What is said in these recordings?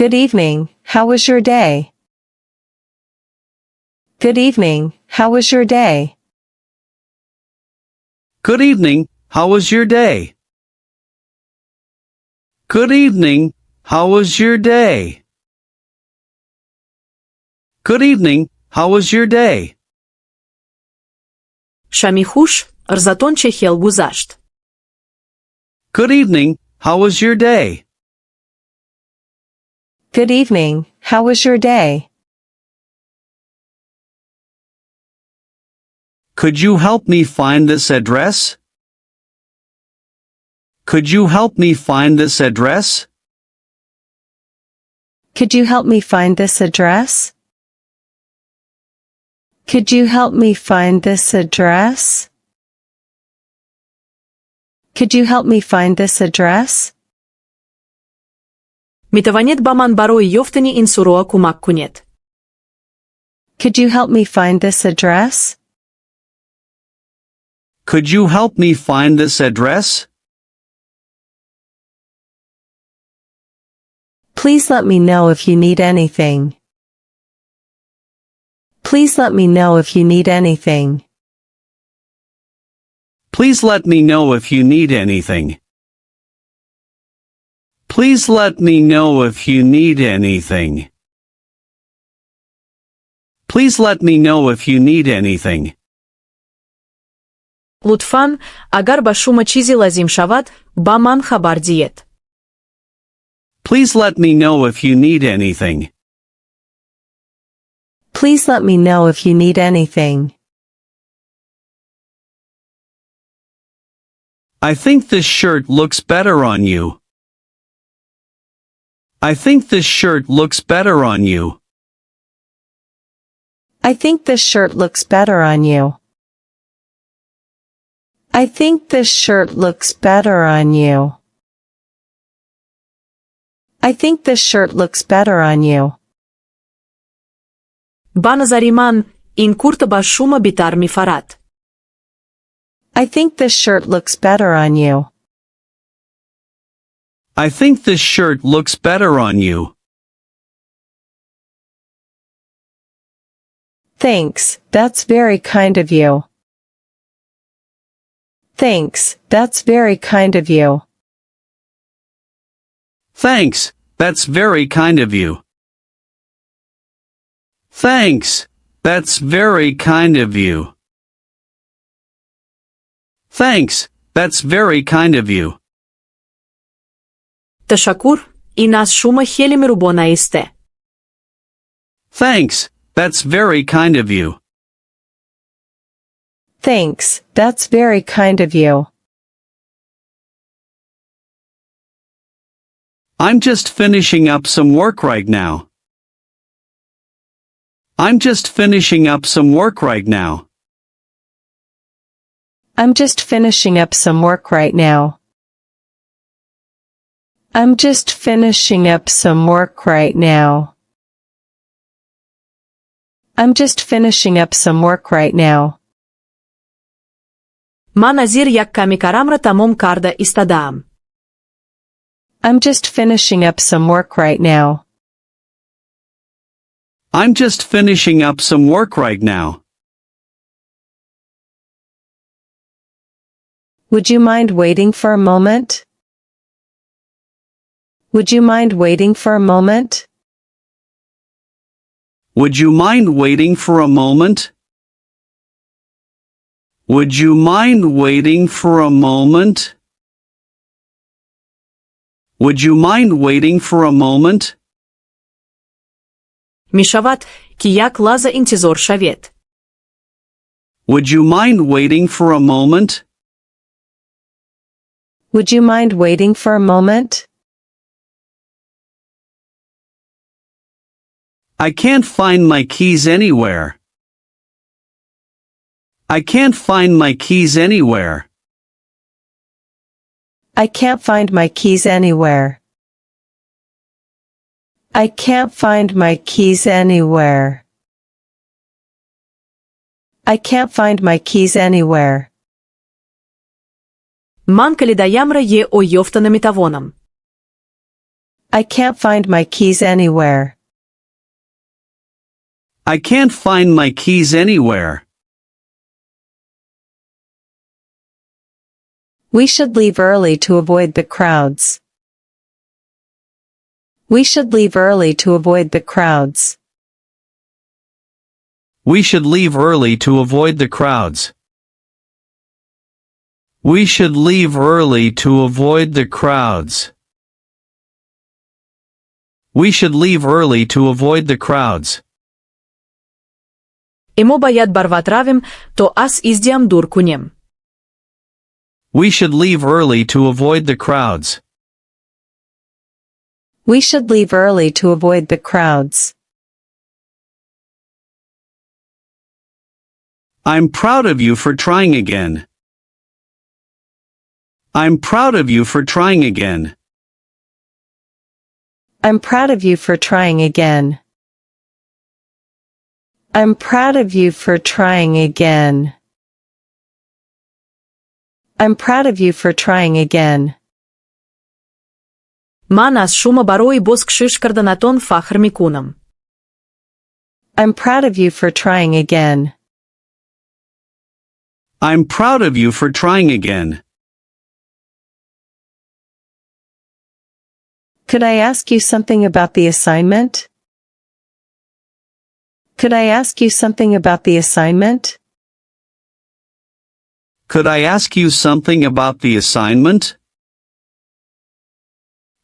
Good evening, how was your day? Good evening, how was your day? Good evening, how was your day? Good evening, how was your day? Good evening, how was your day? Shami khush, rzaton që hjell guzasht. Good evening, how was your day? Good evening, how was your day? Could you help me find this address? Could you help me find this address? Could you help me find this address? Could you help me find this address? Could you help me find this address? Mitavanet baman baroi jofteni in suroa kūmak kунед. Could you help me find this address? Could you help me find this address? Please let me know if you need anything. Please let me know if you need anything. Please let me know if you need anything. Please let me know if you need anything. Please let me know if you need anything. Лутфан, агар ба шумо чизе лазим шавад, ба ман хабар диҳед. Please let me know if you need anything. Please let me know if you need anything. I think this shirt looks better on you. I think this shirt looks better on you. I think this shirt looks better on you. I think this shirt looks better on you. I think this shirt looks better on you. Ба назари ман, ин куртка ба шумо беҳтар мефарад. I think this shirt looks better on you. I think this shirt looks better on you. Thanks, that's very kind of you. Thanks, that's very kind of you. Thanks, that's very kind of you. Thanks, that's very kind of you. Thanks, that's very kind of you. Ташаккур, ин аз шумо хеле меҳрубона исте. Thanks, that's very kind of you. Thanks, that's very kind of you. I'm just finishing up some work right now. I'm just finishing up some work right now. I'm just finishing up some work right now. I'm just finishing up some work right now. I'm just finishing up some work right now. Ман азир як ками карамро тамом карда истодаам. I'm just finishing up some work right now. I'm just finishing up some work right now. Would you mind waiting for a moment? Would you mind waiting for a moment? Would you mind waiting for a moment? Would you mind waiting for a moment? Would you mind waiting for a moment? Мешавад, ки як лаҳза интизор шавед. Would you mind waiting for a moment? Would you mind waiting for a moment? I can't find my keys anywhere. I can't find my keys anywhere. I can't find my keys anywhere. I can't find my keys anywhere. I can't find my keys anywhere. Ман калидаямро е о ёфтана метавонам. I can't find my keys anywhere. I can't find my keys anywhere. We should leave early to avoid the crowds. We should leave early to avoid the crowds. We should leave early to avoid the crowds. We should leave early to avoid the crowds. We should leave early to avoid the crowds. Емо бајад барватравим, то аз издиам дур кунем. We should leave early to avoid the crowds. We should leave early to avoid the crowds. I'm proud of you for trying again. I'm proud of you for trying again. I'm proud of you for trying again. I'm proud of you for trying again. I'm proud of you for trying again. Ман аз шумо барои боз кӯшиш карданатон фахр мекунам. I'm proud of you for trying again. I'm proud of you for trying again. Could I ask you something about the assignment? Could I ask you something about the assignment? Could I ask you something about the assignment?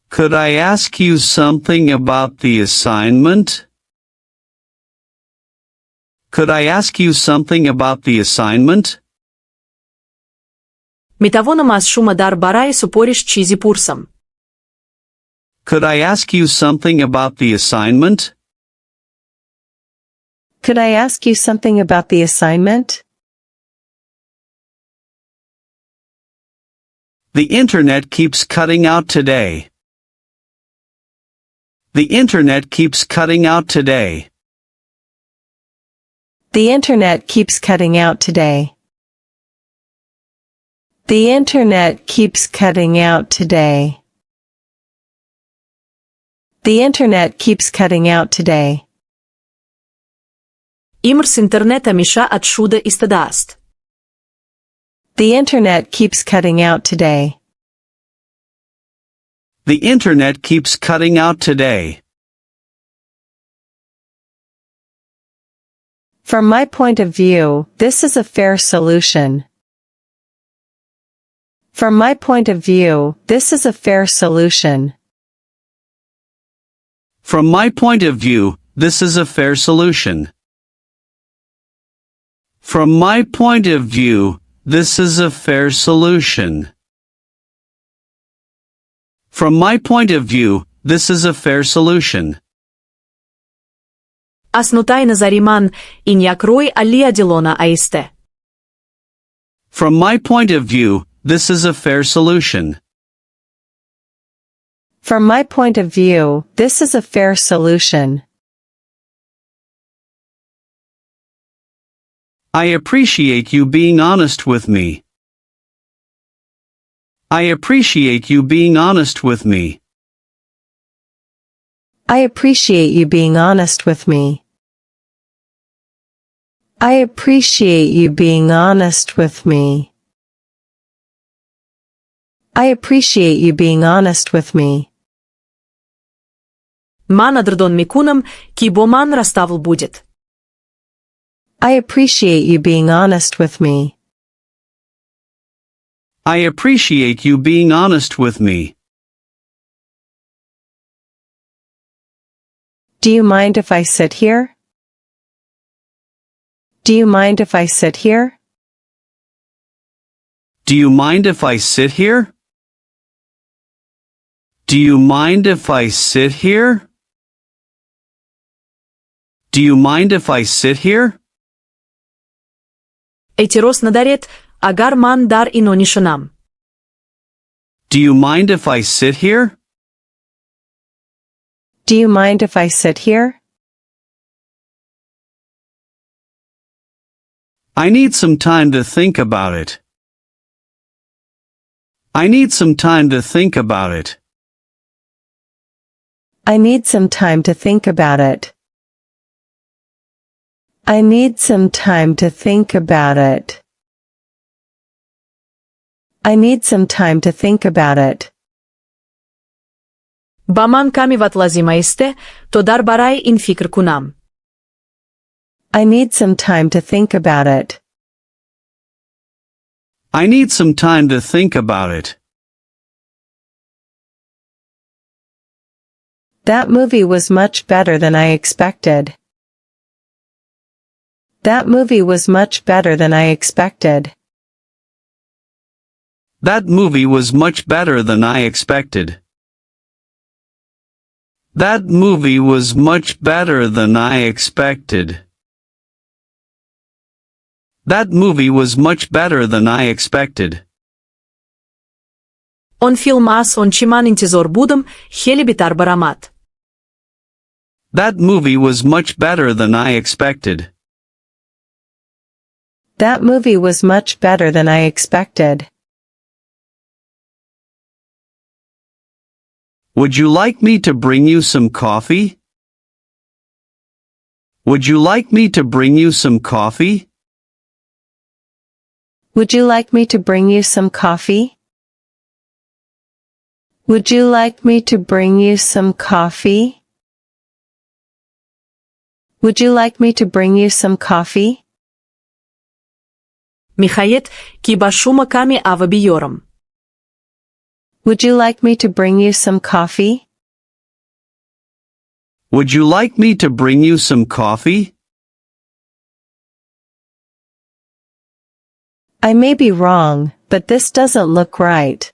Could I ask you something about the assignment? Could I ask you something about the assignment? Метавонам аз шумо дар барои супориш чизе пурсам. Could I ask you something about the assignment? Could I ask you something about the assignment? The internet keeps cutting out today. The internet keeps cutting out today. The internet keeps cutting out today. The internet keeps cutting out today. The internet keeps cutting out today. Имрс интернета миша ад шуда истедааст. The internet keeps cutting out today. The internet keeps cutting out today. From my point of view, this is a fair solution. From my point of view, this is a fair solution. From my point of view, this is a fair solution. From my point of view, this is a fair solution. From my point of view, this is a fair solution. Аз нотай назариман и някрои алија делона аисте. From my point of view, this is a fair solution. From my point of view, this is a fair solution. I appreciate you being honest with me. I appreciate you being honest with me. I appreciate you being honest with me. I appreciate you being honest with me. I appreciate you being honest with me. Ман адрдон мекунам, ки бо ман раставил будет. I appreciate you being honest with me. I appreciate you being honest with me. Do you mind if I sit here? Do you mind if I sit here? Do you mind if I sit here? Do you mind if I sit here? Do you mind if I sit here? Етирос надарет, агар ман дар ино нишанам. Do you mind if I sit here? Do you mind if I sit here? I need some time to think about it. I need some time to think about it. I need some time to think about it. I need some time to think about it. I need some time to think about it. ба ман каме вақт лазим аст то дар барои ин фикр кунам. I need some time to think about it. I need some time to think about it. That movie was much better than I expected. That movie was much better than I expected. That movie was much better than I expected. That movie was much better than I expected. That movie was much better than I expected. Он филм аст он чӣ ман интизор будам хеле беҳтар баромад. That movie was much better than I expected. That movie was much better than I expected. Would you like me to bring you some coffee? Would you like me to bring you some coffee? Would you like me to bring you some coffee? Would you like me to bring you some coffee? Would you like me to bring you some coffee? Мехоҳед ки ба шумо каме ава биёрам. Would you like me to bring you some coffee? Would you like me to bring you some coffee? I may be wrong, but this doesn't look right.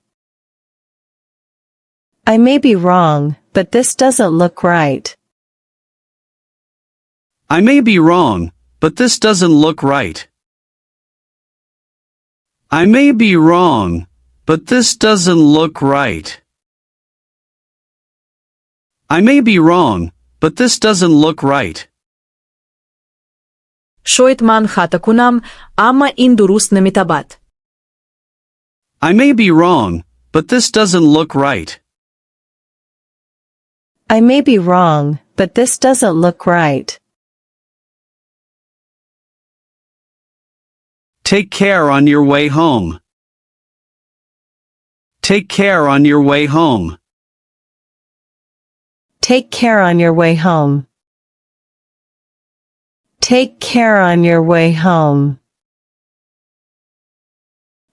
I may be wrong, but this doesn't look right. I may be wrong, but this doesn't look right. I may be wrong, but this doesn't look right. I may be wrong, but this doesn't look right. Шояд ман хата кунам, амма ин дуруст наметабад. I may be wrong, but this doesn't look right. I may be wrong, but this doesn't look right. Take care on your way home. Take care on your way home. Take care on your way home. Take care on your way home.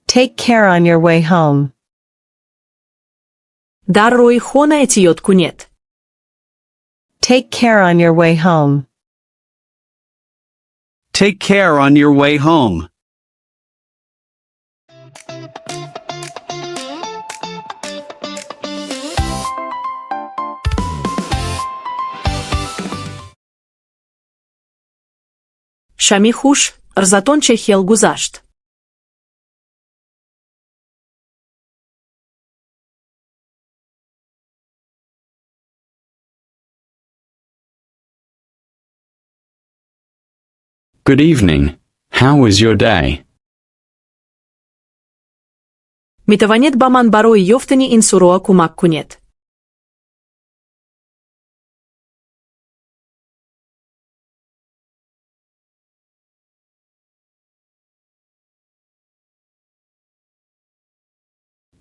Take care on your way home. Дар роҳи хона эҳтиёт кунед. Take care on your way home. Take care on your way home. Шами хуш, рзатон чӣ хел гузашт? Good evening. How was your day? Метавонед ба ман барои ёфтани ин суроа кӯмак кунед.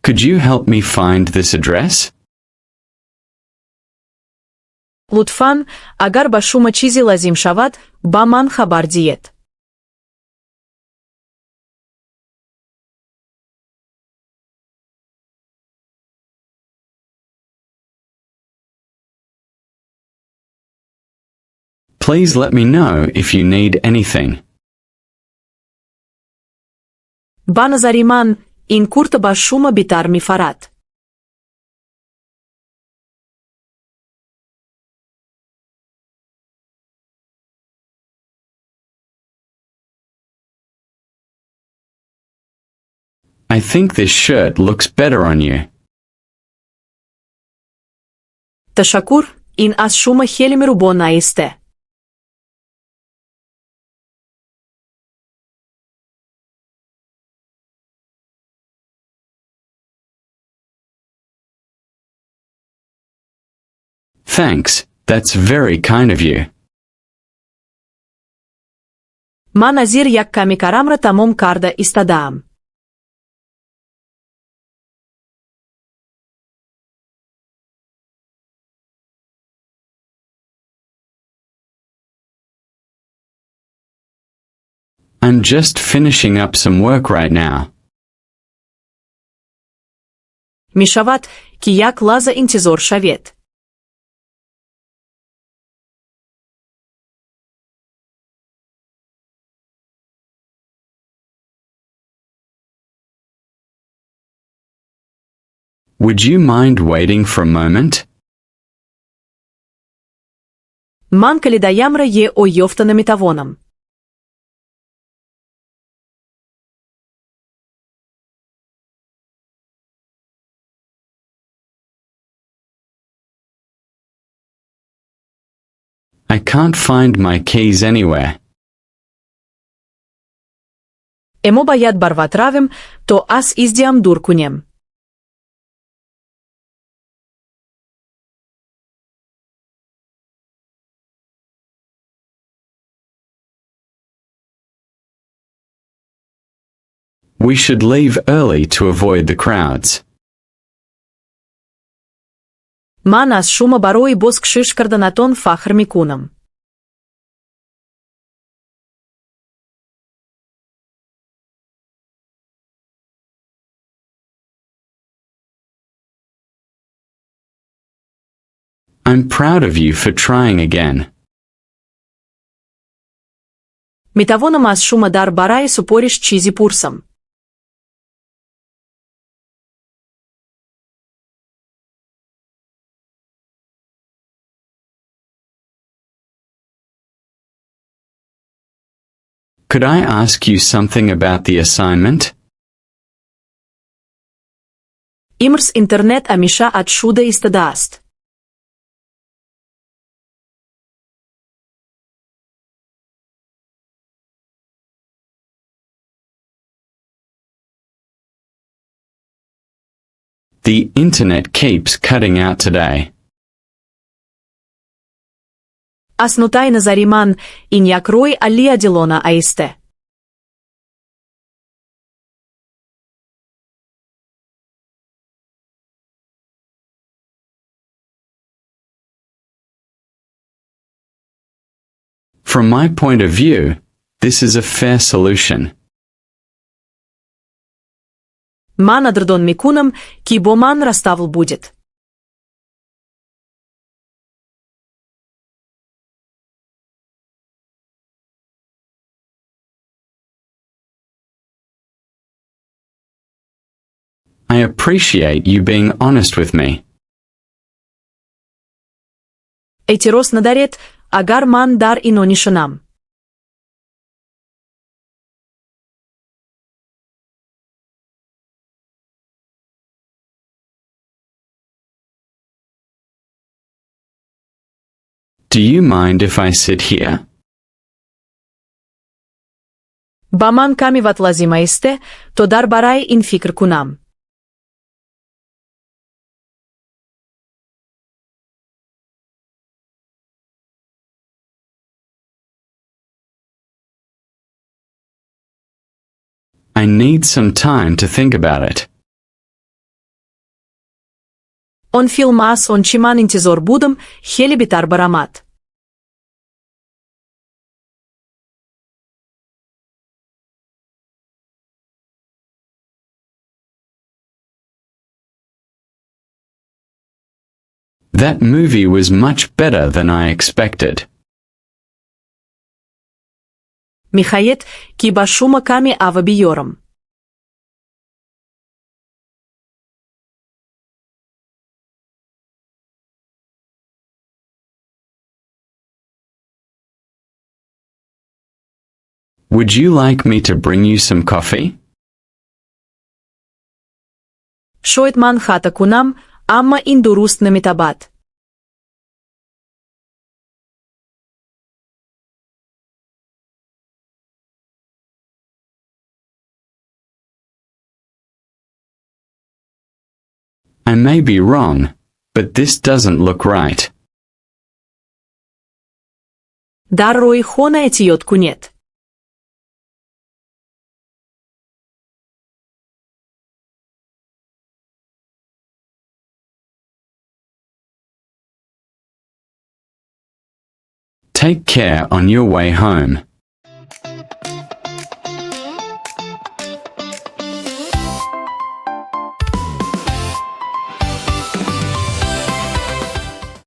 Could you help me find this address? Лутфан, агар ба шумо чизе лазим шавад, ба ман хабар диҳед. Please let me know if you need anything. Ба назари ман, ин курта ба шумо беҳтар мефарад. I think this shirt looks better on you. Ташаккур, ин аз шумо хеле меҳрубона аст. Thanks, that's very kind of you. Ман азир як ками карамра тамом карда истанам. I'm just finishing up some work right now. Мишавад ки як лаза интизор шавед. Would you mind waiting for a moment? Ман калидаямра е ойофтана метавонам. I can't find my keys anywhere. Емо баяд барватравим, то аз издиам дур кунем. We should leave early to avoid the crowds. Ман аз шумо барои боз гӯш карданатон фахр мекунам. I'm proud of you for trying again. Метавонам аз шумо дар барои супориш чизи пурсам. Could I ask you something about the assignment? Имрс интернет амиша ад шуда истадааст. The internet keeps cutting out today. Аз нутай назариман ин як рой алия дилона аисте. From my point of view, this is a fair solution. Ман адрдон мекунам ки бо ман раставл будет. I appreciate you being honest with me. Эйтирос надарет агар ман дар ино нишанам. Do you mind if I sit here? Ба ман ками ват лазима исте, то дар барои ин фикр кунам. I need some time to think about it. Он филмас, он чиман интизор будам, хели битар барамат. That movie was much better than I expected. Михает, ки ба шумо ками ава биёрам. Would you like me to bring you some coffee? Шоид ман хата кунам, амма ин дуруст наметабад. I may be wrong, but this doesn't look right. дар роҳи хона эҳтиёт кунед. Take care on your way home.